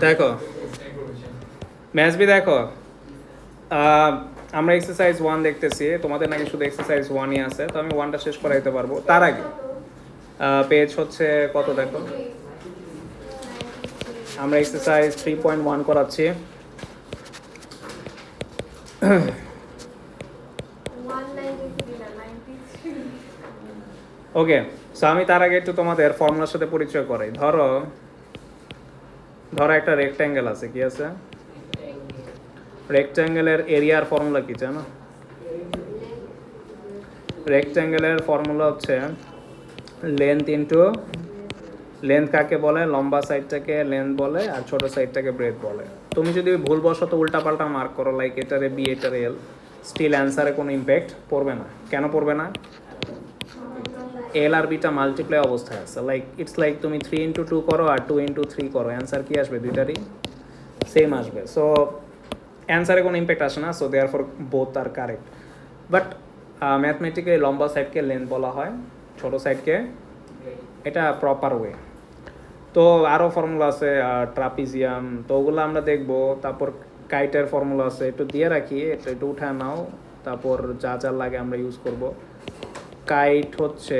দেখো maths B দেখো, আমরা এক্সারসাইজ 1 দেখতেছি, তোমাদের নাকি শুধু এক্সারসাইজ 1ই আছে, তো আমি 1টা শেষ করাইতে পারবো। তার আগে পেজ হচ্ছে কত দেখো, আমরা এক্সারসাইজ 3.1 করাচ্ছি। ওকে, সো আমি তার আগে একটু তোমাদের ফর্মুলার সাথে পরিচয় করাই। ধরো একটা রেক্ট্যাঙ্গেল আছে, কি আছে? রেক্ট্যাঙ্গেলের এরিয়ার ফর্মুলা কি জানো? রেক্ট্যাঙ্গেলের ফর্মুলা হচ্ছে লেন্থ ইন্টু লেন্থ কাকে বলে, লম্বা সাইডটাকে লেন্থ বলে আর ছোট সাইডটাকে ব্রেথ বলে। তুমি যদি ভুলবশত উল্টাপাল্টা মার্ক করো, লাইক এটারে বি এটারে এল, স্টিল অ্যান্সারে কোনো ইম্প্যাক্ট পড়বে না। কেন পড়বে না? এল আর বিটা মাল্টিপ্লাই অবস্থায় আছে। লাইক ইটস লাইক তুমি 3x2 করো আর 2x3 করো, অ্যান্সার কি আসবে? দুইটারই সেম আসবে। সো অ্যান্সারে কোনো ইম্প্যাক্ট আসে না, so therefore both are correct. But mathematically লম্বা সাইডকে লেন্থ বলা হয়, ছোট সাইডকে, এটা প্রপার ওয়ে। তো আরও ফর্মুলা আছে, ট্রাপিজিয়াম, তো ওগুলো আমরা দেখবো। তারপর কাইটের ফর্মুলা আছে, একটু দিয়ে রাখি, একটু উঠে নাও, তারপর যা যা লাগে আমরা ইউজ করব। কাইট হচ্ছে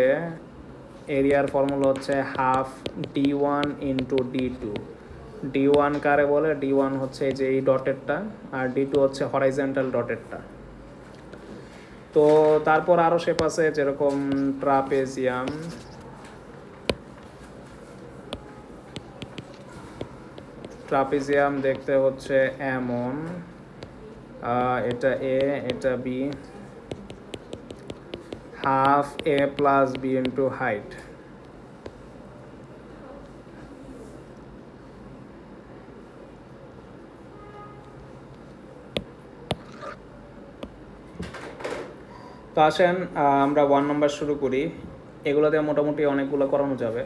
এরিয়ার ফর্মুলা হচ্ছে half d1 into d2। d1 কারে বলে? d1 হচ্ছে যে এই ডটেরটা, আর d2 হচ্ছে হরাইজন্টাল ডটেরটা। তো তারপর আরও শেপ আছে, যেরকম ট্রাপেজিয়াম, ট্রাপিজিয়াম দেখতে হচ্ছে এমন, এটা এ এটা B, half A plus B into height. তো আসেন আমরা 1 নম্বর শুরু করি। এগুলোতে মোটামুটি অনেকগুলো করানো যাবে।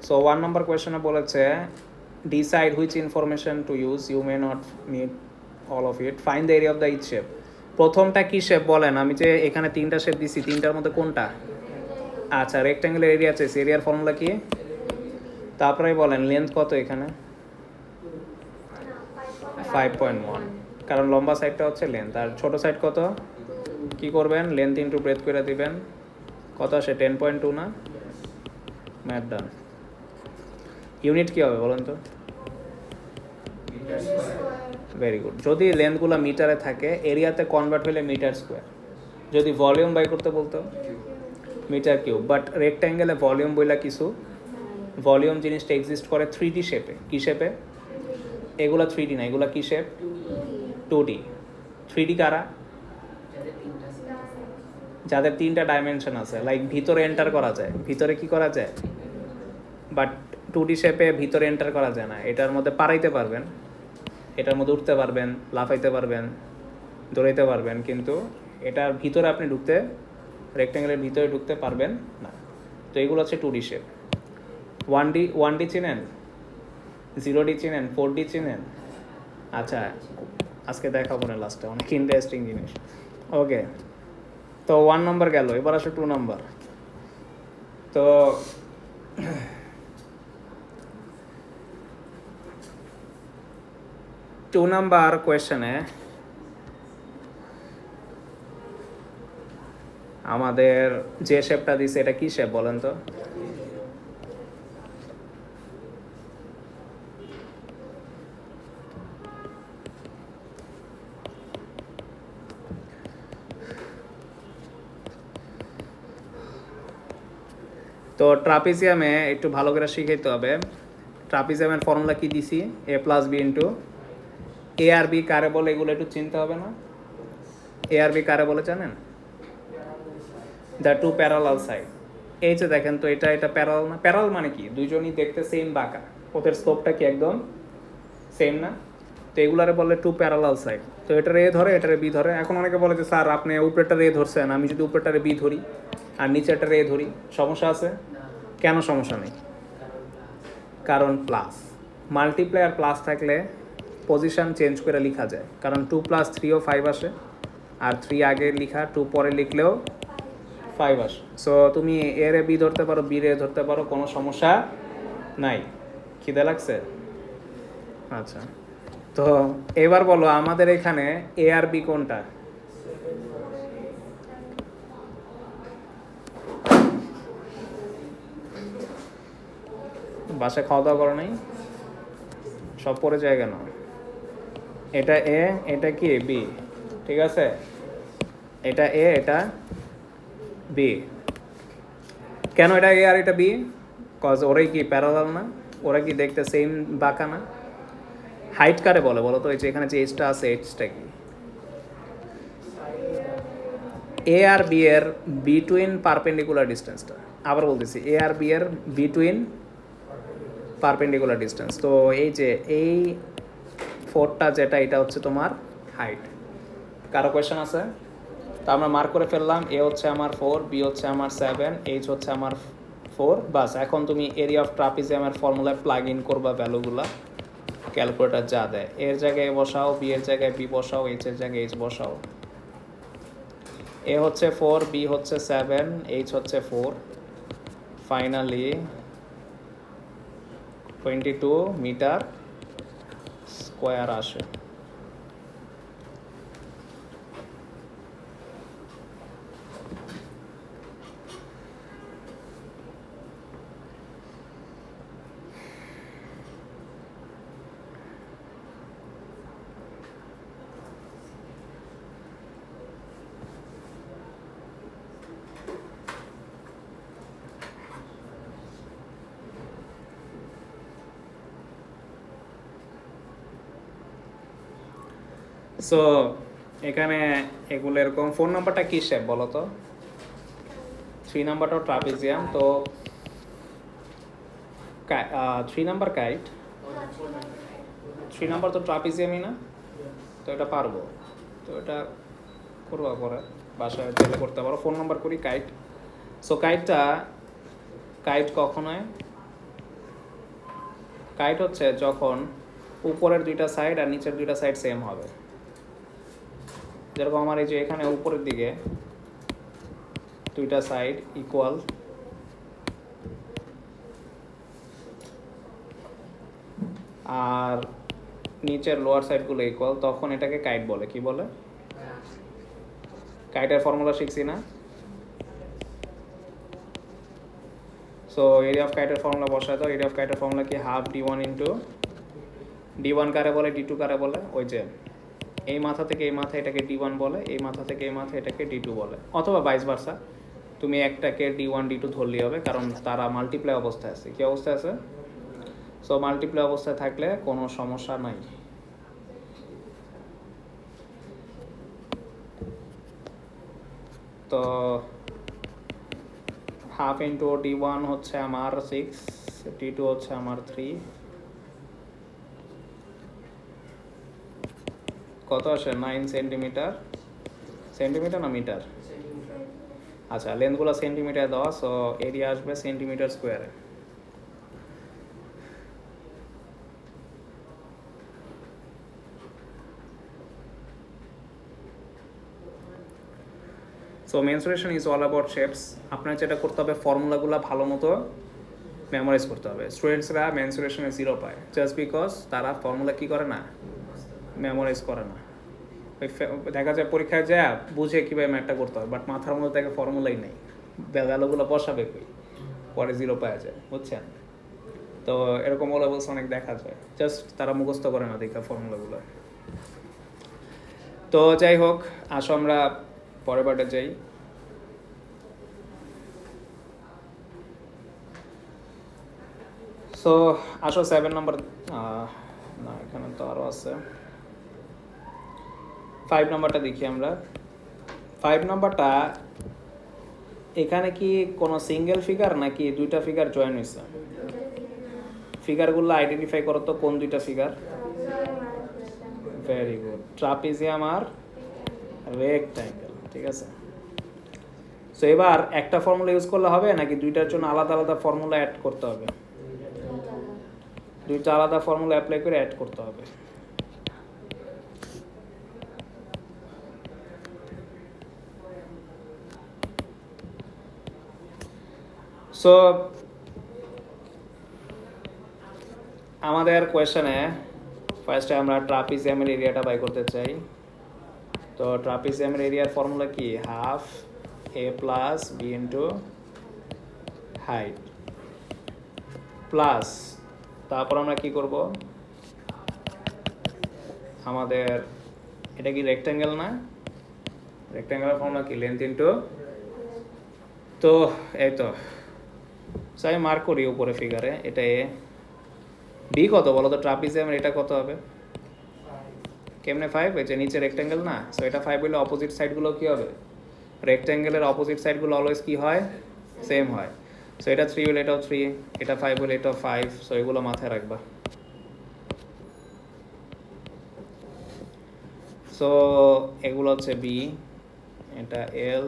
সো 1 নম্বর কোয়েশনে বলেছে decide which information to use, you may not need all of it, find the area of the each shape. প্রথমটা কি শেপ বলেন? আমি যে এখানে 3টা শেপ দিছি, 3টার মধ্যে কোনটা? আচ্ছা, রেক্ট্যাঙ্গুলার এরিয়া চাইছি, এরিয়ার ফর্মুলা কি? তারপরে বলেন লেন্থ কত এখানে? 5.1, কারণ লম্বা সাইডটা হচ্ছে লেন্থ, আর ছোট সাইড কত? কি করবেন? লেন্থ ইন্টু ব্রেথ করে দিবেন। কত আসে? 10.2 না? ম্যাথ ডান। ইউনিট কী হবে বলেন তো? Very good. যদি লেন্থগুলো মিটারে থাকে, এরিয়াতে কনভার্ট হলে মিটার স্কোয়ার। যদি ভলিউম বাই করতে বলতো, মিটার কিউব। বাট রেক্ট্যাঙ্গেলে ভলিউম বইলা কিছু, ভলিউম জিনিসটা এক্সিস্ট করে 3D শেপে। কী শেপে? এগুলা 3D না, এগুলা কী শেপ? 2D। 3D কারা? যাদের 3টা ডাইমেনশন আছে, লাইক ভিতরে এন্টার করা যায়, ভিতরে কি করা যায়, বাট 2D শেপে ভিতরে এন্টার করা যায় না। এটার মধ্যে পারাইতে পারবেন, এটার মধ্যে উঠতে পারবেন, লাফাইতে পারবেন, দৌড়াইতে পারবেন, কিন্তু এটার ভিতরে আপনি ঢুকতে, রেক্ট্যাঙ্গেলের ভিতরে ঢুকতে পারবেন না। তো এগুলো হচ্ছে 2D শেপ। 1D চিনেন, 0D চিনেন, 4D চিনেন? আচ্ছা, আজকে দেখাবো না, লাস্টে অনেক ইন্টারেস্টিং জিনিস। ওকে, তো 1 নম্বর গেল, এবার আসো 2 নম্বর। তো 2 নাম্বার কোয়েশ্চেনে আমাদের যে শেপটা দিছে, এটা কি শেপ বলেন তো? তো ট্রাপিজিয়ামে একটু ভালো করে শিখাইতে হবে। ট্রাপিজিয়ামের ফর্মুলা কি দিছি? এ প্লাস বি ইন্টু, এ আর বি কারে বলে এগুলো একটু চিনতে হবে না? এ আর বি কারে বলে জানেন? The two parallel side. এই যে দেখেন তো, এটা প্যারালাল না? প্যারালাল মানে কি? দুইজনই দেখতে সেম বাঁকা, ওদের স্লোপটা কি একদম সেম না? তো এগুলারে বলে টু প্যারালাল সাইড। তো এটার এ ধরে, এটারে বি ধরে। এখন অনেকে বলে যে স্যার আপনি উপরেটার এ ধরছেন, আমি যদি উপরেটারে বি ধরি আর নিচেরটার এ ধরি, সমস্যা আছে? কেন সমস্যা নেই? কারণ প্লাস, মাল্টিপ্লাই আর প্লাস থাকলে পজিশন চেঞ্জ করে লেখা যায়। কারণ 2 + 3ও 5 আসে, আর 3 আগে লেখা, 2 পরে লিখলেও 5 আসে। সো তুমি এর বি ধরতে পারো, বি রে ধরতে পারো, কোনো সমস্যা নাই। খিদে লাগছে? আচ্ছা, তো এবার বলো আমাদের এখানে এ আর বি কোনটা? বাসায় খাওয়া দাওয়া করো নাই? সব পরে যায় কেন? এটা এ, এটা কি বি, ঠিক আছে? এটা এ, এটা বি। কেন এটা এ আর এটা বি? কজ ওরাই কি প্যারালাল না? ওরা কি দেখতে সেম বাঁকা না? হাইট কারে বলে বলো তো? এই যে এখানে যে এইচটা আছে, এইচটা কি? এ আর বি এর বিটুইন পারপেন্ডিকুলার ডিস্টেন্সটা। আবার বলতেছি, এ আর বি এর বিটুইন পারপেন্ডিকুলার ডিস্টেন্স। তো এই যে এই ফোরটা যেটা, এটা হচ্ছে তোমার হাইট। কারো কোয়েশ্চেন আছে? তো আমরা মার্ক করে ফেললাম, এ হচ্ছে আমার 4, বি হচ্ছে আমার 7, এইচ হচ্ছে আমার 4। বাস, এখন তুমি এরিয়া অফ ট্রাপিজিয়ামের ফর্মুলায় প্লাগ ইন করবা ভ্যালুগুলা, ক্যালকুলেটার যা দেয়। এর জায়গায় বসাও, বি এর জায়গায় বি বসাও, এইচ এর জায়গায় এইচ বসাও। এ হচ্ছে 4, বি হচ্ছে 7, এইচ হচ্ছে 4। ফাইনালি 22 মিটার স্কোয়ার আসে। সো এখানে এগুলো এরকম। ফোন নাম্বারটা কী শেপ বলো তো? 3 নাম্বারটাও ট্রাপিজিয়াম। তো 3 নাম্বার কাইট, 3 নাম্বার তো ট্রাপিজিয়ামই না? তো এটা পারবো। তো এটা করবো পরে, বাসায় চাইলে করতে পারো। ফোন নাম্বার করি কাইট। সো কাইট কখন হয়? কাইট হচ্ছে যখন উপরের দুইটা সাইড আর নিচের দুইটা সাইড সেম হবে। যেরকম আমার এই যে এখানে উপরের দিকে দুইটা সাইড ইকুয়াল, আর নিচের লোয়ার সাইডগুলো ইকুয়াল, তখন এটাকে কাইট বলে। কি বলে? কাইটের ফর্মুলা শিখছি না? সো এরিয়া অফ কাইটের ফর্মুলা বসায় দাও। এরিয়া অফ কাইটের ফর্মুলা কি? হাফ d1 ইন্টু d1 কারে বলে, d2 কারে বলে? ওই যে এই মাথা থেকে এই মাথা এটাকে d1 বলে, এই মাথা থেকে এই মাথা এটাকে d2 বলে, অথবা ভাইস ভার্সা। তুমি একটাকে d1 d2 ধরলেই হবে, কারণ তারা মাল্টিপ্লাই অবস্থায় আছে। কি অবস্থায় আছে? সো মাল্টিপ্লাই অবস্থায় থাকলে কোনো সমস্যা নাই। তো হাফ ইন্টু d1 হচ্ছে আমার 6, d2 হচ্ছে আমার 3। কত আসে? 9 সেন্টিমিটার। সেন্টিমিটার না মিটার? আচ্ছা, লেন্থগুলো সেন্টিমিটার দেওয়া, সো এরিয়া আসবে সেন্টিমিটার স্কোয়ারে। So mensuration is all about shapes. আপনার যেটা করতে হবে, ফর্মুলাগুলো ভালো মতো মেমোরাইজ করতে হবে। স্টুডেন্টসরা মেনসুরেশনে 0 পায় জাস্ট বিকজ তারা ফর্মুলা কী করে না, মেমোরাইজ করে না। দেখা যায় পরীক্ষায় যায় বুঝে কীভাবে ম্যাথটা করতে হবে, বাট মাথার মধ্যে থেকে ফর্মুলাই নেই, ভ্যালুগুলো বসাবে কই, পরে 0 পাওয়া যায়, বুঝছেন? তো এরকম লেভেলস অনেক দেখা যায়, জাস্ট তারা মুখস্থ করে না দেখা ফর্মুলাগুলো। তো যাই হোক, আসো আমরা পরের পার্টে যাই। সো আসো 7 নম্বর, না এখানে তো আরও আছে। 5 নম্বরটা দেখি আমরা। 5 নম্বরটা, এখানে কি কোনো সিঙ্গেল ফিগার নাকি দুইটা ফিগার জয়েন হয়েছে? ফিগারগুলো আইডেন্টিফাই করো তো, কোন দুইটা ফিগার? ভেরি গুড, ট্রাপিজিয়াম আর রেক্ট্যাঙ্গেল, ঠিক আছে। সো এবার একটা ফর্মুলা ইউজ করলে হবে নাকি দুইটার জন্য আলাদা আলাদা ফর্মুলা অ্যাড করতে হবে? দুইটা আলাদা ফর্মুলা অ্যাপ্লাই করে অ্যাড করতে হবে। সো আমাদের কোয়েশনে ফার্স্টে আমরা ট্রাপিজিয়ামের এরিয়াটা বাই করতে চাই। তো ট্রাপিজিয়ামের এরিয়ার ফর্মুলা কি, half A plus B into height plus, তারপর আমরা কি করব, আমাদের এটা কি রেক্ট্যাঙ্গেল না, রেক্ট্যাঙ্গেলের ফর্মুলা কি, লেন্থ ইন্টু, তো এই তো আমি মার্ক করি উপরে ফিগারে, এটা এ, বি কত বলো তো, ট্রাপিজিয়ামের এটা কত হবে, কেমনে 5, এই যে নিচে রেক্ট্যাঙ্গেল না, সো এটা 5 হলে অপোজিট সাইডগুলো কি হবে, রেক্ট্যাঙ্গেলের অপোজিট সাইডগুলো অলওয়েজ কি হয়, সেম হয়। সো এটা 3 হলে এটাও 3, এটা 5 হলে এটাও 5, সো এগুলো মাথায় রাখবা। সো এগুলো হচ্ছে বি, এটা এল।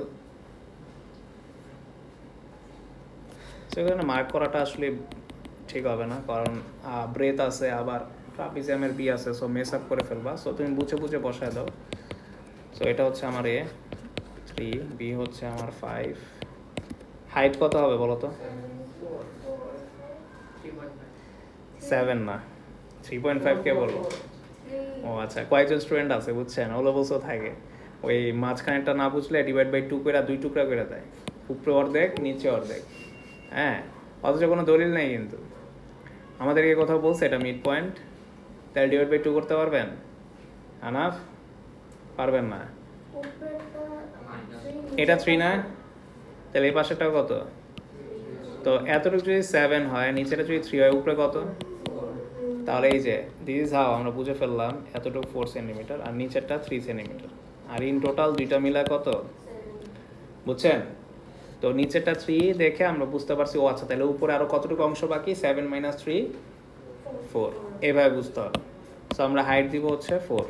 সো এখানে মার্ক করাটা আসলে ঠিক হবে না, কারণ ব্রেথ আছে, আবার ট্রাপিজিয়ামের বি আছে, সো মেস আপ করে ফেলবা। সো তুমি বুঝে বুঝে বসায় দাও। সো এটা হচ্ছে আমার এ 3, বি হচ্ছে আমার 5, হাইট কত হবে বলো তো, 7 না 3.5 কে বলবো, ও আচ্ছা, কয়েকজন স্টুডেন্ট আছে বুঝছেন, ওগুলো বলছেও থাকে, ওই মাঝখানেরটা না বুঝলে ডিভাইড বাই 2 করে 2 টুকরা করে দেয়, উপরে অর্ধেক নিচে অর্ধেক, হ্যাঁ, অথচ কোনো দলিল নেই কিন্তু। আমাদেরকে কোথাও বলছে এটা মিড পয়েন্ট, তাহলে ডিভাইড বাই 2 করতে পারবেন, আনাফ পারবেন না, এটা 3 না, তাহলে এই পাশেরটা কত, তো এতটুকু যদি 7 হয়, নিচেটা যদি 3 হয়, উপরে কত, তাহলে এই যে দিস ইজ হাউ আমরা বুঝে ফেললাম, এতটুকু 4 সেন্টিমিটার আর নিচেরটা 3 সেন্টিমিটার, আর ইন টোটাল দুইটা মিলা কত বুঝছেন। তো নিচেরটা 3 দেখে আমরা বুঝতে পারছি, ও আচ্ছা তাহলে উপরে আরো কতটুকু অংশ বাকি, 7 - 3 4, এভাবে বুঝতে হবে। সো আমরা হাইট দিব হচ্ছে 4,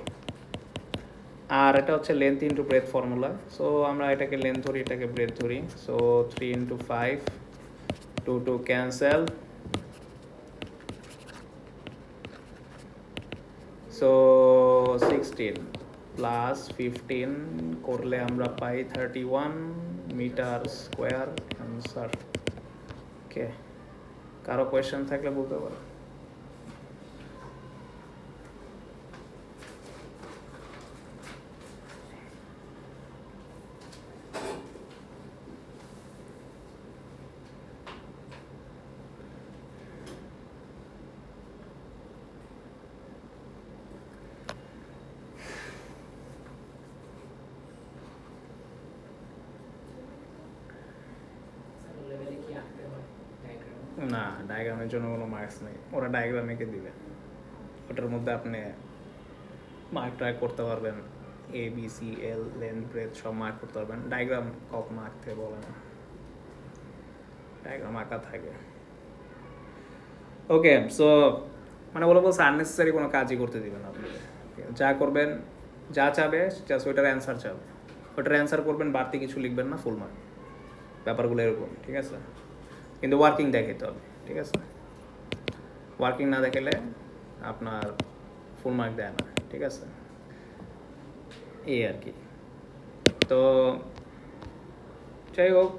আর এটা হচ্ছে length into breadth formula. So আমরা এটাকে লেন্থ ধরি, এটাকে ব্রেথ ধরি। সো 3 × 5, 2 2 ক্যান্সেল, সো 16 প্লাস 15 করলে আমরা পাই 31 মিটার স্কোয়ার আনসার। ওকে, কারো কোয়েশ্চেন থাকলে বলতে পারো। না, ডায়াগ্রামের জন্য কোনো মার্কস নেই, ওরা ডায়াগ্রাম এঁকে দিবে, ওটার মধ্যে আপনি মার্ক ট্রাই করতে পারবেন, A B C L length breadth সব মার্ক করতে পারবেন। ডায়াগ্রাম কখনো আঁকতে বলে না, ডায়াগ্রাম আঁকা থাকে। ওকে, সো মানে ওরা বলছে আননেসেসারি কোনো কাজই করতে দিবে না আপনাকে, যা করবেন, যা চাবে জাস্ট ওইটার অ্যান্সার চাবে, ওটার অ্যান্সার করবেন, বাড়তি কিছু লিখবেন না, ফুল মার্ক, ব্যাপারগুলো এরকম, ঠিক আছে। কিন্তু ওয়ার্কিং দেখাইতে হবে, ঠিক আছে, ওয়ার্কিং না দেখালে আপনার ফুল মার্ক দেয় না, ঠিক আছে, এই আর কি। তো যাই হোক,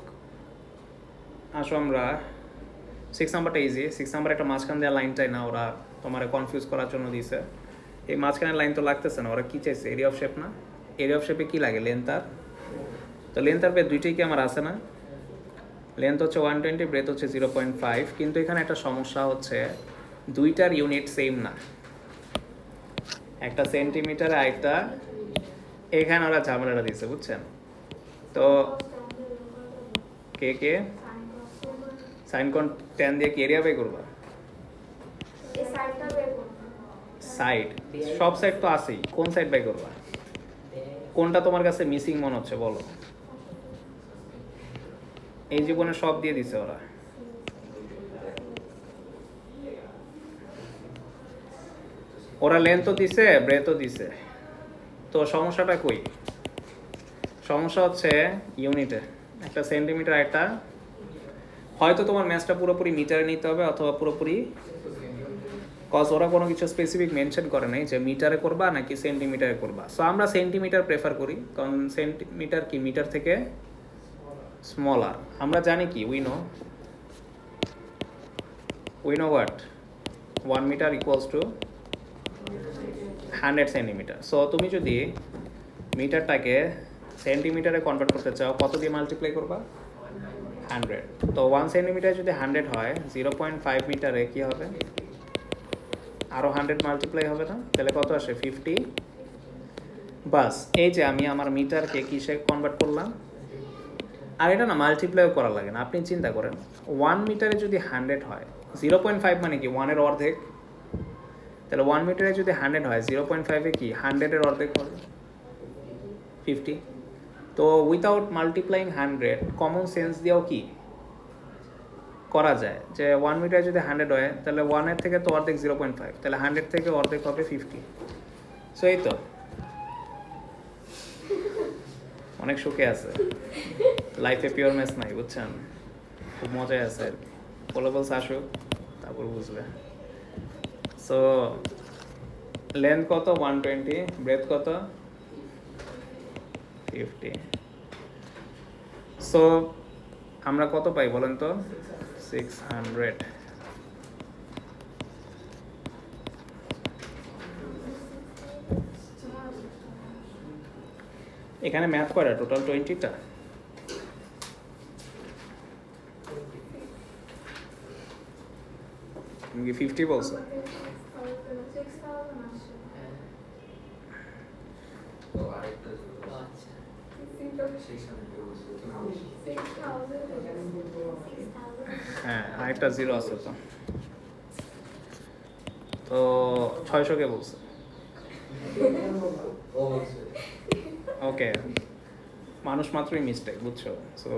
আসো আমরা 6 নাম্বারটা ইজি। 6 নাম্বার একটা মাঝখান দেওয়া লাইনটাই না, ওরা তোমার কনফিউজ করার জন্য দিয়েছে। এই মাঝখানের লাইন তো লাগতেছে না, ওরা কী চাইছে, এরিয়া অফ শেপ না, এরিয়া অফ শেপে কী লাগে, লেন্থ আর, তো লেন্থ আর ব্রেথ দুইটাই কি আমার আছে না, লেন্থ হচ্ছে 120, ব্রেথ হচ্ছে 0.5, কিন্তু এখানে একটা সমস্যা হচ্ছে দুইটার ইউনিট সেম না, একটা সেন্টিমিটার আর একটা, এখানে ওরা ঝামেলাটা দিচ্ছে বুঝছেন। তো কে কে সাইন কোণ tan দিয়ে কি এরিয়া বাই করবা, সাইড, সব সাইড তো আছেই, কোন সাইড বাই করবা, কোনটা তোমার কাছে মিসিং মনে হচ্ছে বলো, এই জীবনে সব দিয়ে দিছে ওরা, ওরা লেন্থও দিছে ব্রেথও দিছে, তো সমস্যাটা কই, সমস্যা হচ্ছে ইউনিটে, একটা সেন্টিমিটার, একটা হয়তো তোমার ম্যাচটা পুরোপুরি মিটারে নিতে হবে অথবা পুরোপুরি, কজ ওরা কোনো কিছু স্পেসিফিক মেনশন করে নাই যে মিটারে করবা নাকি সেন্টিমিটারে করবা। সো আমরা সেন্টিমিটার প্রেফার করি, কারণ সেন্টিমিটার কি মিটার থেকে স্মলার, আমরা জানি কি we know what 1 metre equals to 100 centimetre. So তুমি যদি মিটারটাকে সেন্টিমিটারে কনভার্ট করতে চাও কত দিয়ে মাল্টিপ্লাই করবা? 100। তো 1 সেন্টিমিটার যদি 100 হয় 0.5 মিটারে কী হবে? আরও 100 মাল্টিপ্লাই হবে না? তাহলে কত আসে? 50। বাস, এই যে আমি আমার মিটারকে কিসে কনভার্ট করলাম। আর এটা না মাল্টিপ্লাইও করা লাগে না, আপনি চিন্তা করেন 1 মিটারে যদি 100 হয় 0.5 মানে কি 1-এর অর্ধেক। তাহলে 1 মিটারে যদি 100 হয় 0.5-এ কি 100-এর অর্ধেক হবে 50। তো উইথাউট মাল্টিপ্লাইং 100 কমন সেন্স দিয়েও কি করা যায় যে 1 মিটারে যদি 100 হয় তাহলে 1-এর থেকে তো অর্ধেক 0.5, তাহলে 100 থেকে অর্ধেক হবে 50। সো এই তো অনেক সুখে আছে, লাইফে পিওর ম্যাথস নাই, বুঝছেন? খুব মজায় আছে আর কি। ফলোবলস আসুক তারপর বুঝবে। সো লেন্থ কত? 120, ব্রেথ কত? 50। সো আমরা কত পাই বলেন তো? 600। এখানে ম্যাথ কয়টা টোটাল? 20টা। তুমি কি 50 বলছো? হ্যাঁ, আরেকটা জিরো আছে তো। তো 600 কে বলছে। ওকে, মানুষ মাত্রই মিস্টেক, বুঝছো? সো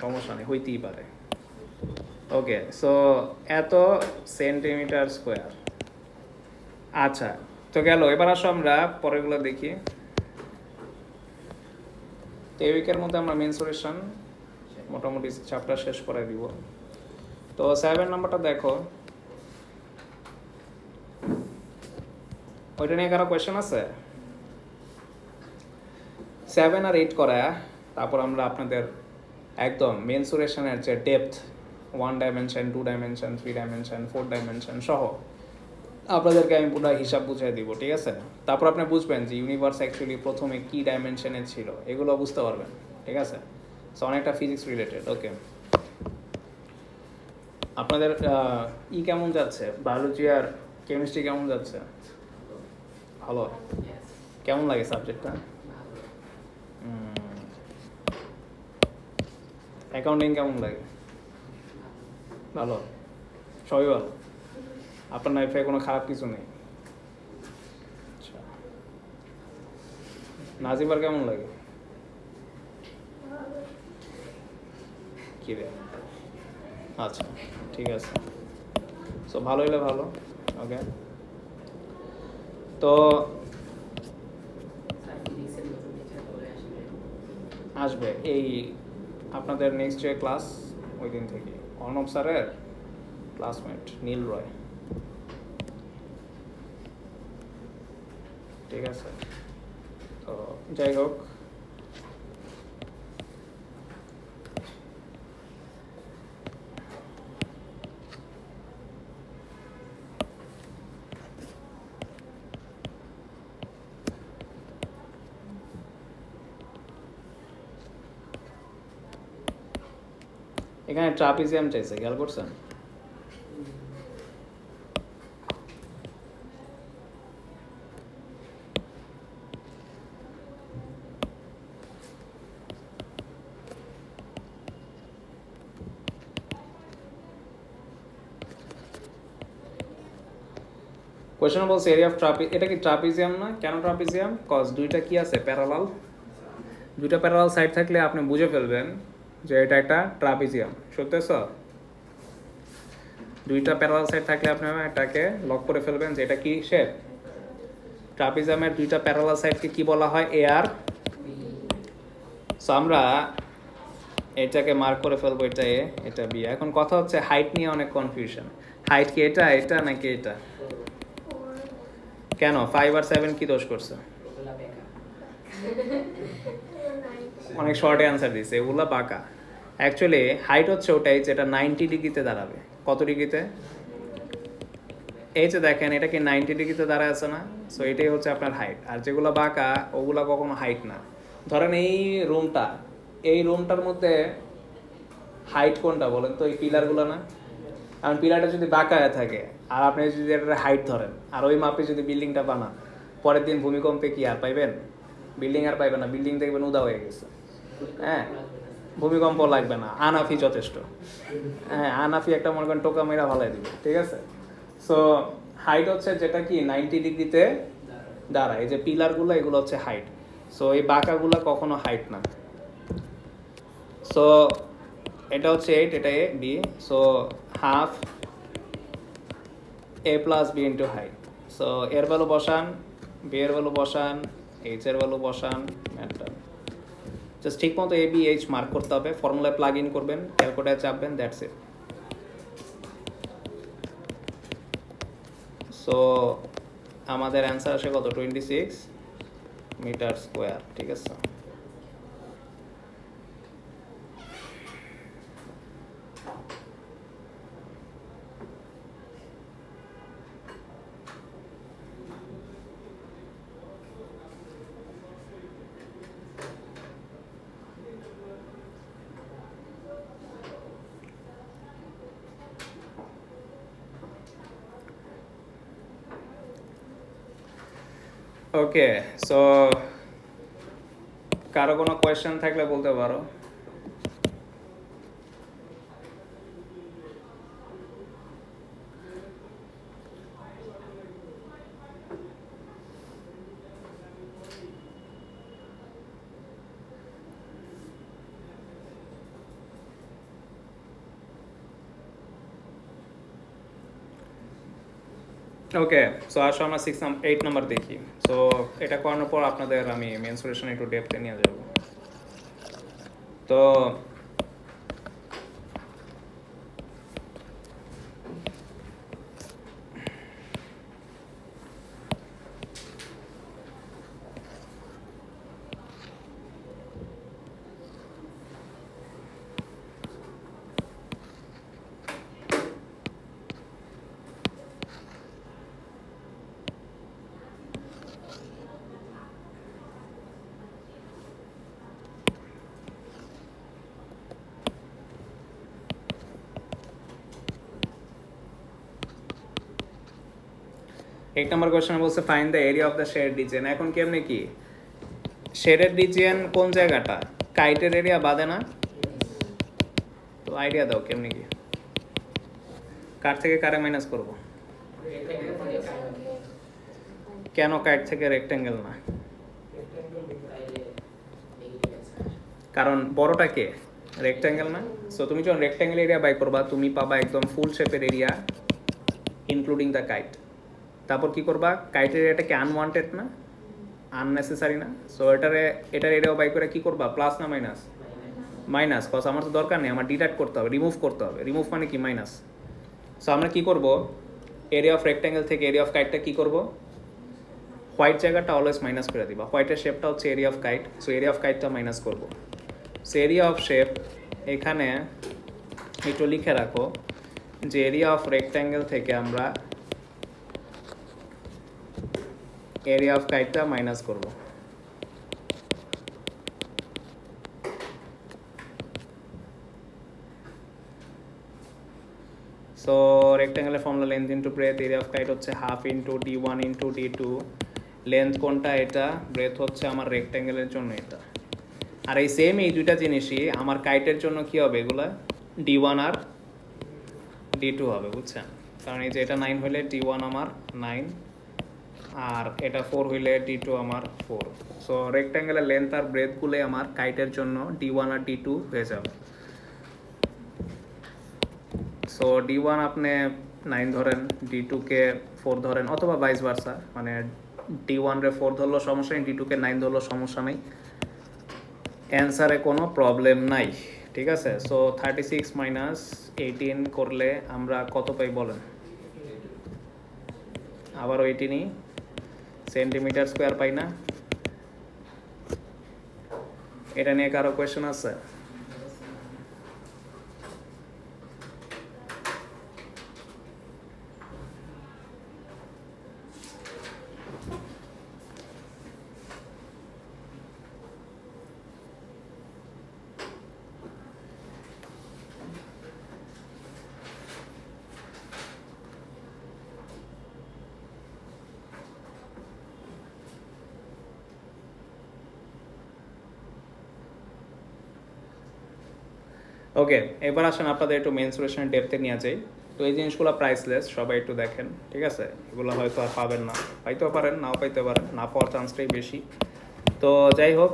সমস্যা নেই, হইতেই পারে। ওকে, সো এত সেন্টিমিটার স্কোয়ার। আচ্ছা, তো গেল। এবার আসো আমরা পরেরগুলো দেখি। তো এই উইকের মধ্যে আমরা মেনসুরেশন মোটামুটি চ্যাপ্টার শেষ করে দিব। তো 7 নাম্বারটা দেখো, ওইটা নিয়ে কারো কোয়েশ্চেন আছে? 7 আর 8 করা, তারপর আমরা আপনাদের একদম মেনসুরেশনের যে depth 1 dimension, 2 dimension, 3 dimension, 4 dimension সহ আপনাদেরকে আমি পুরো হিসাব বুঝিয়ে দিব, ঠিক আছে? তারপর আপনি বুঝবেন যে ইউনিভার্স অ্যাকচুয়ালি প্রথমে কী ডাইমেনশনে ছিল, এগুলো বুঝতে পারবেন, ঠিক আছে? সো অনেকটা ফিজিক্স রিলেটেড। ওকে, আপনাদের কেমন যাচ্ছে? বায়োলজি আর কেমিস্ট্রি কেমন যাচ্ছে? ভালো। কেমন লাগে সাবজেক্টটা? অ্যাকাউন্টিং কেমন লাগে? ভালো, সবই ভালো। আপনার লাইফে কোনো খারাপ কিছু নেই? আচ্ছা, নাজিবার কেমন লাগে? কি রে? আচ্ছা, ঠিক আছে। সো ভালো হলে ভালো। ওকে, তো আসবে এই আপনাদের নেক্সট যে ক্লাস, ওই দিন থেকে অর্ণব স্যারের ক্লাসমেট নীল রয়, ঠিক আছে? তো যাই হোক, এখানে ট্রাপিজিয়াম চাইছে, খেয়াল করছেন? কোয়েশ্চেন বলছে এরিয়া অফ ট্রাপি, এটা কি ট্রাপিজিয়াম না? কেন ট্রাপিজিয়াম? কজ দুইটা কি আছে? প্যারালাল। দুইটা প্যারালাল সাইড থাকলে আপনি বুঝে ফেলবেন যে এটা একটা ট্রাপিজিয়াম। সত্যি স্যার, দুইটা প্যারালাল সাইড থাকলে আপনি এটাকে লক করে ফেলবেন যে এটা কি শেপ? ট্রাপিজিয়ামের দুইটা প্যারালাল সাইডকে কি বলা হয়? এ আর। সো আমরা এটাকে মার্ক করে ফেলবো, এটা এ, এটা বি। এখন কথা হচ্ছে হাইট নিয়ে অনেক কনফিউশন। হাইট কি এটা, এটা নাকি এটা? কেন 5 আর 7 কি দোষ করছে? অনেক শর্টে অ্যান্সার দিচ্ছে, এগুলো বাঁকা। অ্যাকচুয়ালি হাইট হচ্ছে ওটাই যেটা 90 ডিগ্রিতে দাঁড়াবে। কত ডিগ্রিতে? এই যে দেখেন এটা কি 90 ডিগ্রিতে দাঁড়ায় আছে না, সো এটাই হচ্ছে আপনার হাইট। আর যেগুলো বাঁকা ওগুলা কখনো হাইট না। ধরেন এই রুমটার মধ্যে হাইট কোনটা বলেন তো? এই পিলারগুলো না? কারণ পিলারটা যদি বাঁকা হয়ে থাকে আর আপনি যদি এটার হাইট ধরেন আর ওই মাপে যদি বিল্ডিংটা বানান, পরের দিন ভূমিকম্পে কি আর পাইবেন? বিল্ডিং আর পাইবেন না, বিল্ডিং দেখবেন উদা হয়ে গেছে। হ্যাঁ, ভূমিকম্প লাগবে না, আনাফি যথেষ্ট। হ্যাঁ, আনাফি একটা মনে করেন টোকা মেরা ভালাই দিবে, ঠিক আছে? সো হাইট হচ্ছে যেটা কি 90 ডিগ্রিতে দাঁড়ায়। এই যে পিলারগুলো এগুলো হচ্ছে হাইট। সো এই বাঁকাগুলো কখনো হাইট না। সো এটা হচ্ছে 8, এটা A B. So half A plus B into height. So এর ভ্যালু বসান, বি এর ভ্যালু বসান, এইচ এর ভ্যালু বসান, ম্যাটার জাস্ট ঠিক মতো এ বি এইচ মার্ক করতে হবে, ফর্মুলায় প্লাগ ইন করবেন, ক্যালকুলেটারে চাপবেন, দ্যাটস ইট। সো আমাদের অ্যান্সার আসে কত? 26 মিটার স্কোয়ার, ঠিক আছে? ওকে, সো কারো কোনো কোয়েশ্চেন থাকলে বলতে পারো। ওকে, সো আসো আমরা 8 নাম্বার দেখি। সো এটা করানোর পর আপনাদের আমি মেন সলিউশন একটু ডেপথে নিয়ে যাব। তো এক নম্বর কোয়েশ্চেন বলছে find the area of the shade region. এখন কেমনে কি শেডের রিজিয়ন কোন জায়গাটা? কাইটের এরিয়া বাদে না? তো আইডিয়া দাও কেমনে কি, কার থেকে কারে মাইনাস করব? কেন কাইট থেকে রেক্টেঙ্গেল না? কারণ বড়টা কে? রেক্টেঙ্গেল না? সো তুমি যখন রেক্টেঙ্গেল এরিয়া বাই করবা তুমি পাবা একদম ফুল শেপের এরিয়া ইনক্লুডিং দ্য কাইট। তারপর কি করবা? কাইটের এরিয়াটা কি আনওয়ান্টেড না, আননেসেসারি না? সো এটার এরিয়াও বাই করে কি করবা? প্লাস না মাইনাস? মাইনাস, কজ আমার তো দরকার নেই, আমার ডিডাক্ট করতে হবে, রিমুভ করতে হবে। রিমুভ মানে কি? মাইনাস। সো আমরা কি করব? এরিয়া অফ রেক্টেঙ্গেল থেকে এরিয়া অফ কাইটটা কি করব? হোয়াইট জায়গাটা অলওয়েজ মাইনাস করে দিবা। হোয়াইটের শেপটা হচ্ছে area of kite, so area of কাইটটা মাইনাস করব। সো এরিয়া অফ শেপ এখানে একটু লিখে রাখো যে এরিয়া অফ রেক্ট্যাঙ্গেল থেকে আমরা এরিয়া অফ কাইটটা মাইনাস করব। সো রেক্ট্যাঙ্গেলের formula length into breadth, area of kite হচ্ছে half into d1 into d2। Length কোনটা? এটা। ব্রেথ হচ্ছে আমার রেক্ট্যাঙ্গেলের জন্য এটা। আর এই সেম এই দুইটা জিনিসই আমার কাইটের জন্য কি হবে? এগুলা d1 আর d2 হবে, বুঝছেন? কারণ এই যে এটা 9 হইলে d1 আমার 9 আর এটা 4 হইলে d2 আমার 4। সো রেক্ট্যাঙ্গেলের লেন্থ আর ব্রেথগুলো আমার কাইটের জন্য d1 আর d2 হয়ে যাবে। সো d1 আপনি 9 ধরেন, d2 কে 4 ধরেন, অথবা ভাইস ভার্সা, মানে d1 রে 4 ধরলেও সমস্যা নেই, d2 কে 9 ধরলেও সমস্যা নেই, অ্যান্সারে কোনো প্রবলেম নাই, ঠিক আছে? সো 36 মাইনাস 18 করলে আমরা কত পাই বলেন? আবার 18ই সেন্টিমিটার স্কোয়ার পাই না? এটা নিয়ে কারো কোয়েশ্চেন আছে? ওকে, এবার আসেন আপনাদের একটু মেনসুরেশনের ডেপথে নিয়ে যাই। তো এই জিনিসগুলো প্রাইসলেস, সবাই একটু দেখেন, ঠিক আছে? এগুলো হয়তো আর পাবেন না, পাইতেও পারেন, নাও পাইতে পারেন, না পাওয়ার চান্সটাই বেশি। তো যাই হোক,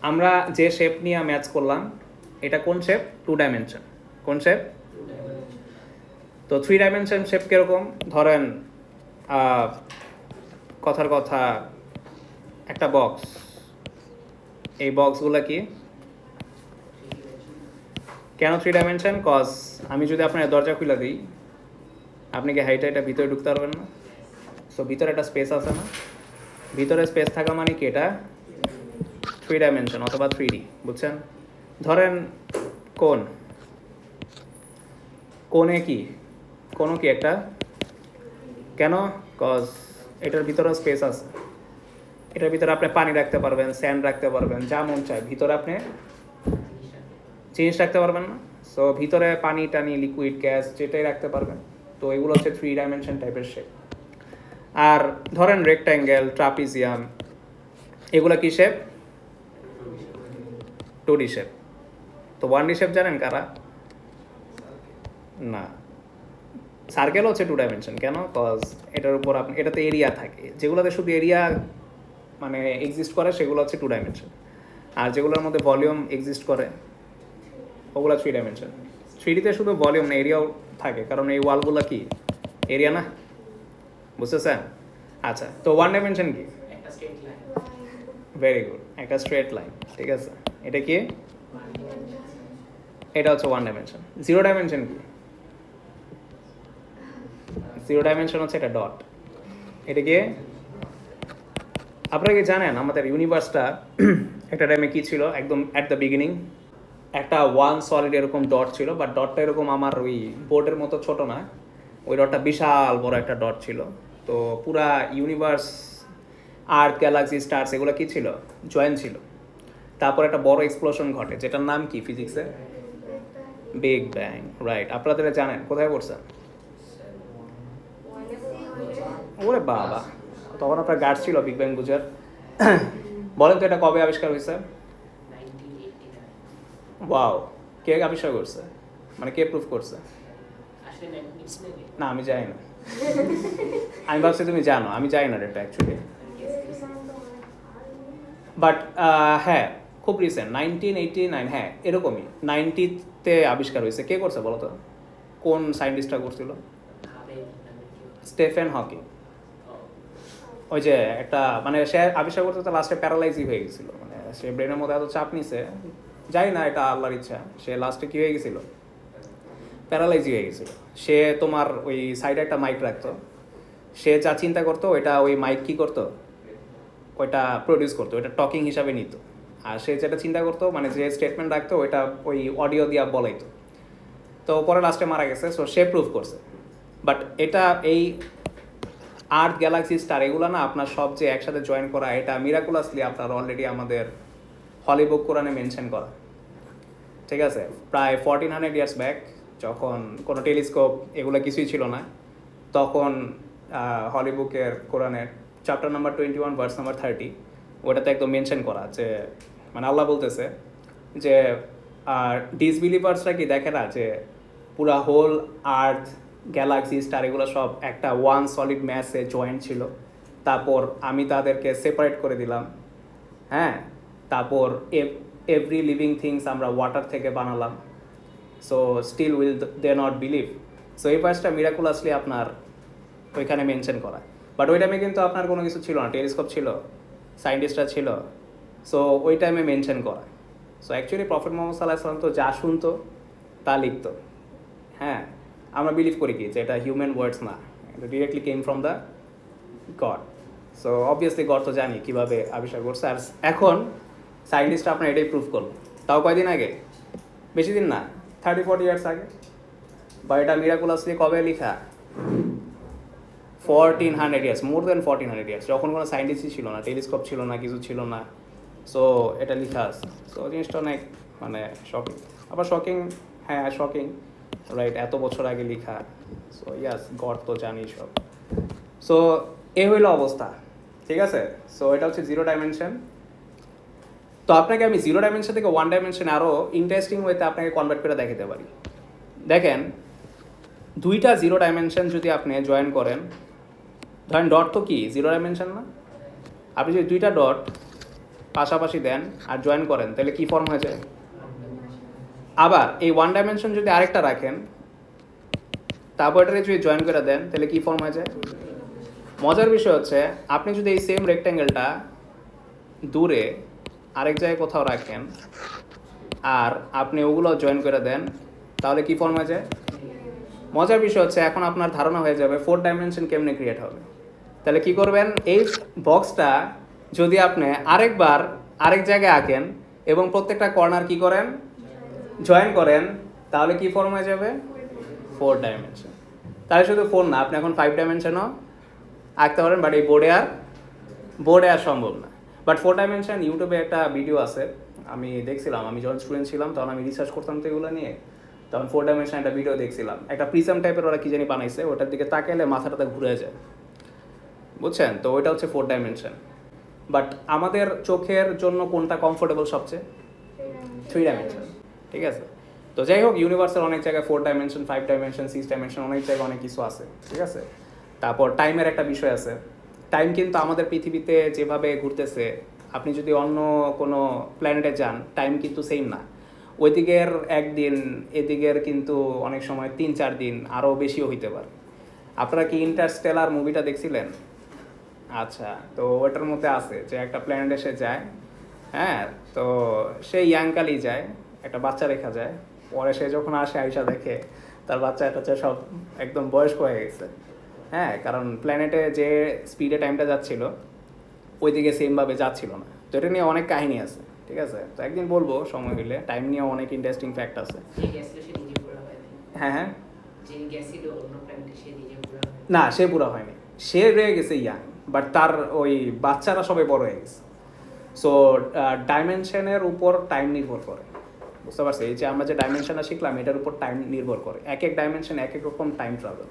আমরা যে শেপ নিয়ে ম্যাচ করলাম, এটা কোন শেপ? 2 ডাইমেনশন। কোন শেপ? তো 3 ডাইমেনশন শেপ কীরকম? ধরেন কথার কথা একটা বক্স, এই বক্সগুলো কি কেন 3 ডাইমেনশন? কজ আমি যদি আপনার দরজা খুলে দিই, আপনি কি হাইটা এটা ভিতরে ঢুকতে পারবেন না? সো ভিতরে একটা স্পেস আছে না? ভিতরে স্পেস থাকা মানে কি? এটা 3 ডাইমেনশন অথবা 3D, বুঝছেন? ধরেন কোণে কি কোনো কি একটা, কেন? কজ এটার ভিতরে স্পেস আছে, এটার ভিতরে আপনি পানি রাখতে পারবেন, স্যান্ড রাখতে পারবেন, যা মন চায় ভিতরে আপনি জিনিস রাখতে পারবেন না? সো ভিতরে পানি টানি লিকুইড গ্যাস যেটাই রাখতে পারবেন। তো এগুলো হচ্ছে 3 ডাইমেনশন টাইপের শেপ। আর ধরেন রেক্ট্যাঙ্গেল, ট্রাপিজিয়াম, এগুলো কি শেপ? 2D shape. তো 1D শেপ জানেন কারা? না। সার্কেল হচ্ছে 2 ডাইমেনশন, কেন? কজ এটার উপর আপনি, এটাতে এরিয়া থাকে, যেগুলোতে শুধু এরিয়া মানে এক্সিস্ট করে সেগুলো হচ্ছে 2 ডাইমেনশন, আর যেগুলোর মধ্যে ভলিউম এক্সিস্ট করে ওগুলো 3 ডাইমেনশন। 3Dতে শুধু ভলিউম না, এরিয়াও থাকে, কারণ এই ওয়ালগুলো কি এরিয়া না, বুঝতেছেন? আচ্ছা, তো 1 ডাইমেনশন কি? ভেরি গুড, একটা স্ট্রেট লাইন, ঠিক আছে। এটা কি? এটা হচ্ছে 1 ডাইমেনশন। 0 ডাইমেনশন কি? 0 ডাইমেনশন হচ্ছে এটা ডট। এটা কি? আপনারা কি জানেন আমাদের ইউনিভার্সটা একটা টাইমে কি ছিল? একদম অ্যাট দ্য বিগিনিং একটা 1 সলিড এরকম ডট ছিল, বাট ডটটা এরকম আমার ওই বোর্ডের মতো ছোট না, ওই ডটটা বিশাল বড় একটা ডট ছিল। তো পুরা ইউনিভার্স, আর্থ, গ্যালাক্সি, স্টার্স এগুলো কি ছিল? জয়েন্ট ছিল। তারপর একটা বড় এক্সপ্লোশন ঘটে, যেটার নাম কি ফিজিক্সে? Big bang. রাইট, আপনারা জানেন, কোথায় পড়ছেন? ওরে বাবা, তখন আপনার গার্ড ছিল বিগ ব্যাং বুঝার। বলেন তো এটা কবে আবিষ্কার হয়েছে? ওয়াও, কে আবিষ্কার করছে? মানে কে প্রুফ করছে? না, আমি জানি না। আমি ভাবছি তুমি জানো, আমি জানি না এটা অ্যাকচুয়ালি। বাট হ্যাঁ, খুব রিসেন্ট 1989, হ্যাঁ এরকমই 90তে আবিষ্কার হয়েছে। কে করছে বলো তো? কোন সায়েন্টিস্টটা করছিল? স্টেফেন হকিং। ওই যে একটা মানে সে আবিষ্কার করতে তো লাস্টে প্যারালাইজই হয়ে গেছিলো, মানে সে ব্রেনের মধ্যে এত চাপ নিছে, জানি না এটা আল্লাহর ইচ্ছা, সে লাস্টে কী হয়ে গেছিলো? প্যারালাইজই হয়ে গেছিলো। সে তোমার ওই সাইডে একটা মাইক রাখতো, সে যা চিন্তা করতো ওইটা ওই মাইক কী করতো? ওইটা প্রডিউস করতো, ওইটা টকিং হিসাবে নিত। আর সে যেটা চিন্তা করতো, মানে যে স্টেটমেন্ট রাখতো ওইটা ওই অডিও দিয়া বলাইতো। তো পরে লাস্টে মারা গেছে, সো সে প্রুফ করছে। বাট এটা এই আর্থ, গ্যালাক্সি, স্টার এগুলো না আপনার সব যে একসাথে জয়েন করা, এটা মিরাকুলাসলি আপনার অলরেডি আমাদের হলি বুক কোরআনে মেনশন করা, ঠিক আছে? প্রায় 1400 ইয়ার্স ব্যাক, যখন কোনো টেলিস্কোপ এগুলো কিছুই ছিল না, তখন হলি বুকের কোরআনের চ্যাপ্টার নাম্বার 21 ভার্স নাম্বার 30 ওটাতে একদম মেনশন করা, যে মানে আল্লাহ বলতেছে যে ডিসবিলিভার্সরা কি দেখে না যে পুরা হোল আর্থ, গ্যালাক্সি, স্টার এগুলো সব একটা 1 সলিড ম্যাসে জয়েন্ট ছিল, তারপর আমি তাদেরকে সেপারেট করে দিলাম, হ্যাঁ, তারপর এভরি লিভিং থিংস আমরা ওয়াটার থেকে বানালাম, so still will they not believe. So এই পার্সটা মিরাকুলাসলি আপনার ওইখানে মেনশন করা। বাট ওই টাইমে কিন্তু আপনার কোনো কিছু ছিল না, টেলিস্কোপ ছিল, সায়েন্টিস্টরা ছিল, সো ওই টাইমে মেনশন করা। সো অ্যাকচুয়ালি প্রফেট মোহাম্মদ সাল্লাল্লাহু আলাইহি ওয়াসাল্লাম তো যা শুনতো তা লিখতো, হ্যাঁ। আমরা বিলিভ করি কি যে এটা হিউম্যান ওয়ার্ডস না, এটা directly came from the god. So obviously god তো জানি কীভাবে আবিষ্কার করছে। আর এখন সায়েন্টিস্টরা আপনার এটাই প্রুফ করলো, তাও কয়দিন আগে, বেশি দিন না, 30-40 ইয়ার্স আগে। বা এটা মিরাকুলাসলি কবে লেখা? 1400 ইয়ার্স, মোর দেন 1400 ইয়ার্স, যখন কোনো সায়েন্টিস্টই ছিল না, টেলিস্কোপ ছিল না, কিছু ছিল না, সো এটা লেখা আছে। সো জিনিসটা অনেক মানে শকিং, আবার শকিং, হ্যাঁ শকিং, রাইট, এত বছর আগে লেখা। সো ইয়াস, গড তো জানি সব। সো এ হইল অবস্থা, ঠিক আছে? সো এটা হচ্ছে 0 ডাইমেনশন। তো আপনাকে আমি 0 ডাইমেনশন থেকে 1 ডাইমেনশনে আরও ইন্টারেস্টিং ওয়েতে আপনাকে কনভার্ট করে দেখাতে পারি। দেখেন, দুইটা 0 ডাইমেনশন যদি আপনি জয়েন করেন, ধরেন ডট তো কি 0 ডাইমেনশন না? আপনি যদি দুইটা ডট পাশাপাশি দেন আর জয়েন করেন তাহলে কি ফর্ম হয়ে যায়? আবার এই 1 ডাইমেনশন যদি আরেকটা রাখেন, তারপর এটাকে যদি জয়েন করে দেন তাহলে কি ফর্ম হয়ে যায়? মজার বিষয় হচ্ছে, আপনি যদি এই সেম রেক্ট্যাঙ্গেলটা দূরে আরেক জায়গায় কোথাও রাখেন আর আপনি ওগুলো জয়েন করে দেন তাহলে কি ফর্ম হয়ে যায়? মজার বিষয় হচ্ছে, এখন আপনার ধারণা হয়ে যাবে 4 ডাইমেনশন কেমনে ক্রিয়েট হবে। তাহলে কি করবেন, এই বক্সটা যদি আপনি আরেকবার আরেক জায়গায় আঁকেন এবং প্রত্যেকটা কর্নার কি করেন, জয়েন করেন, তাহলে কি ফর্ম হয়ে যাবে? 4 ডাইমেনশন। তাহলে শুধু 4 না, আপনি এখন 5 ডাইমেনশনও আঁকতে পারেন, বাট এই বোর্ডে আর সম্ভব না। বাট 4 ডাইমেনশন ইউটিউবে একটা ভিডিও আছে, আমি দেখছিলাম, আমি যখন স্টুডেন্ট ছিলাম তখন আমি রিসার্চ করতাম তো এগুলো নিয়ে, তখন 4 ডাইমেনশন একটা ভিডিও দেখছিলাম, একটা প্রিজম টাইপের ওরা কি জানি বানাইছে, ওটার দিকে তাকাইলে মাথাটাতে ঘুরে যায়, বুঝছেন? তো ওইটা হচ্ছে 4 ডাইমেনশন। বাট আমাদের চোখের জন্য কোনটা কমফোর্টেবল সবচেয়ে? 3 ডাইমেনশন, ঠিক আছে? তো যাই হোক, ইউনিভার্সের অনেক জায়গায় 4 ডাইমেনশন, 5 ডাইমেনশন, 6 ডাইমেনশন, অনেক জায়গায় অনেক কিছু আছে, ঠিক আছে? তারপর টাইমের একটা বিষয় আছে। টাইম কিন্তু আমাদের পৃথিবীতে যেভাবে ঘুরতেছে, আপনি যদি অন্য কোনো প্ল্যানেটে যান, টাইম কিন্তু সেম না। ওইদিকের একদিন, এদিকের কিন্তু অনেক সময় 3-4 দিন, আরও বেশিও হইতে পারে। আপনারা কি ইন্টারস্টেলার মুভিটা দেখছিলেন? আচ্ছা, তো ওটার মধ্যে আছে যে একটা প্ল্যানেটে সে যায়, হ্যাঁ, তো সে ইয়াংকালি যায়, একটা বাচ্চা রেখা যায়, পরে সে যখন আসে আইসা দেখে তার বাচ্চা টাচ্চা সব একদম বয়স্ক হয়ে গেছে, হ্যাঁ, কারণ প্ল্যানেটে যে স্পিডে টাইমটা যাচ্ছিল ওইদিকে সেমভাবে যাচ্ছিল না। তো এটা নিয়ে অনেক কাহিনী আছে, ঠিক আছে? তো একদিন বলবো সময় হইলে, টাইম নিয়ে অনেক ইন্টারেস্টিং ফ্যাক্ট আছে। হ্যাঁ হ্যাঁ, না সে বুড়া হয়নি, সে রয়ে গেছে ইয়াং, বাট তার ওই বাচ্চারা সবাই বড় হয়ে গেছে। সো ডাইমেনশনের উপর টাইম নির্ভর করে, বুঝতে পারছি? এই যে আমরা যে ডাইমেনশনটা শিখলাম এটার উপর টাইম নির্ভর করে, এক এক ডাইমেনশন এক এক রকম টাইম ট্রাভেল,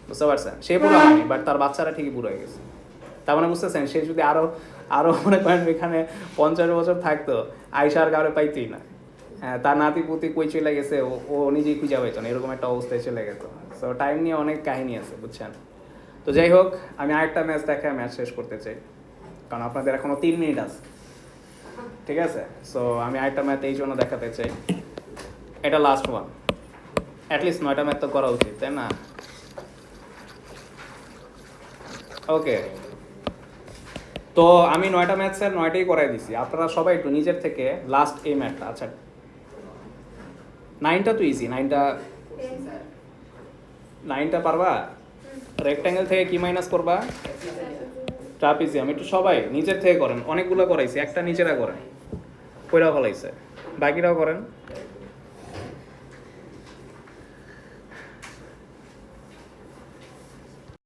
বুঝতে পারছেন? সে বুড়ো হয়নি, বাট তার বাচ্চারা ঠিকই বুড়ো হয়ে গেছে। তার মানে বুঝতেছেন, সে যদি আরও মনে করেন এখানে 50 বছর থাকতো, আইসার কারো পাইতেই না, হ্যাঁ, তার নাতি পুতি কই চলে গেছে ও নিজেই খুঁজে পাইতো না, এরকম একটা অবস্থায় চলে গেত। সো টাইম নিয়ে অনেক কাহিনী আছে, বুঝছেন? তো যাই হোক, আমি আরেকটা ম্যাচ দেখায় ম্যাচ শেষ করতে চাই, কারণ আপনাদের এখনো 3 মিনিট আছে, ঠিক আছে? সো আমি আরেকটা ম্যাথ এই জন্য দেখাতে চাই, এটা লাস্ট ওয়ান, অ্যাটলিস্ট 9টা ম্যাথ তো করা উচিত, তাই না? ওকে, তো আমি 9টা ম্যাথসের 9টাই করাই দিছি। আপনারা সবাই একটু নিজের থেকে লাস্ট এই ম্যাথটা, আচ্ছা 9টা তো ইজি, 9টা পারবা? রেক্ট্যাঙ্গেল থেকে কি মাইনাস করবা? ট্রাপিজিয়াম। একটু সবাই নিজের থেকে করেন, অনেকগুলো করাইছি, একটা নিজেরা করেন, কইরা ফলাইছে, বাকিরাও করেন।